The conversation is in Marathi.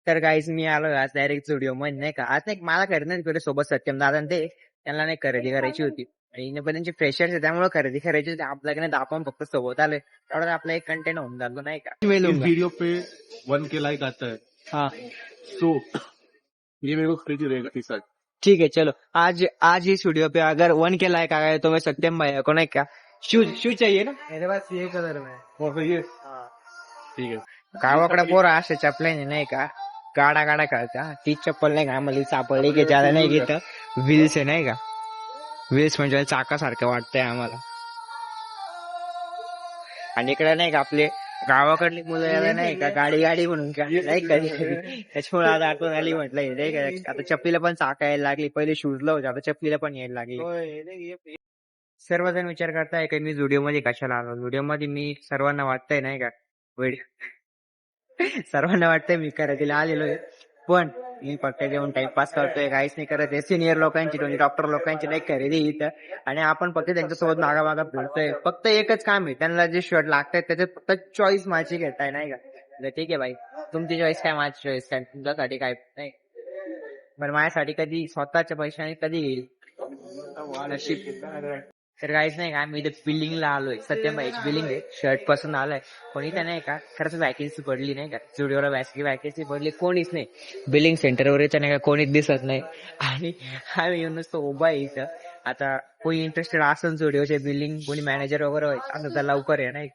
तर गाईज मी आलो आज डायरेक्ट स्टुडिओ मध्ये नाही का. आज नाही मला खरेदी सोबत सत्यम दादा ते त्यांना नाही खरेदी करायची होती आणि पण त्यांची फ्रेशर्स आहे त्यामुळे खरेदी करायची होती. आपल्याकडे आपण फक्त सोबत आले तेवढा आपला एक कंटेंट होऊन जातो नाही का. इस वीडियो पे 1K लाइक आता है हाँ तो ये मेरे को खरीदी रहेगा टी शर्ट. ठीक है चलो आज इस वीडियो पे अगर 1K लाइक आ गए तो मैं सत्यम भाई को नहीं क्या शूज चाहिए ना मेरे पास ये कलर में. और फिर ये ठीक है. गावाकडे पोरं असे चपल्याने नाही का गाडा खेळता. ती चप्पल नाही का आम्हाला सापडली की ज्याला नाही घेत व्हील्स आहे नाही का. व्हील्स म्हणजे चाकासारखं वाटतंय आम्हाला. आणि इकडे नाही का आपले गावाकडली मुलं यायला नाही का गाडी म्हणून नाही कधी त्याच्यामुळे आता आठवण आली म्हटलं नाही का. आता चप्पलीला पण चाका यायला लागली. पहिले शूजला होते आता चप्पलीला पण यायला लागली. सर्वजण विचार करताय की मी व्हिडिओ मध्ये कशाला आलो. व्हिडिओ मध्ये मी सर्वांना वाटतंय नाही का सर्वांना वाटतंय मी खरेदीला आलेलो आहे पण मी फक्त जेवण टाइमपास करतोय. काहीच नाही करत आहे. सिनियर लोकांची डॉक्टर लोकांची नाही खरेदी इथं आणि आपण फक्त त्यांच्यासोबत मागा फिरतोय. फक्त एकच काम आहे त्यांना जे शर्ट लागतात त्याच्यात फक्त चॉईस माझी घेताय नाही का. ठीक आहे भाई तुमची चॉईस काय माझी चॉईस काय तुमच्यासाठी काय नाही. पण माझ्यासाठी कधी स्वतःच्या पैशाने कधी येईल नशीब. तर काहीच नाही का आम्ही इथे बिल्डिंगला आलोय. सत्यमभाईची बिल्डिंग आहे. शर्ट पासून आलाय पण इथे नाही का खरंच वॅकेन्सी पडली नाही का. स्टुडिओला वॅकेन्सी पडली कोणीच नाही. बिलिंग सेंटरवर इथं नाही का कोणीच दिसत नाही आणि आम्ही येऊन नुसतं उभा आहे इथं. आता कोणी इंटरेस्टेड असेल स्टुडिओचे बिल्डिंग कोणी मॅनेजर वगैरे व्हायचं असं तर लवकर आहे नाही.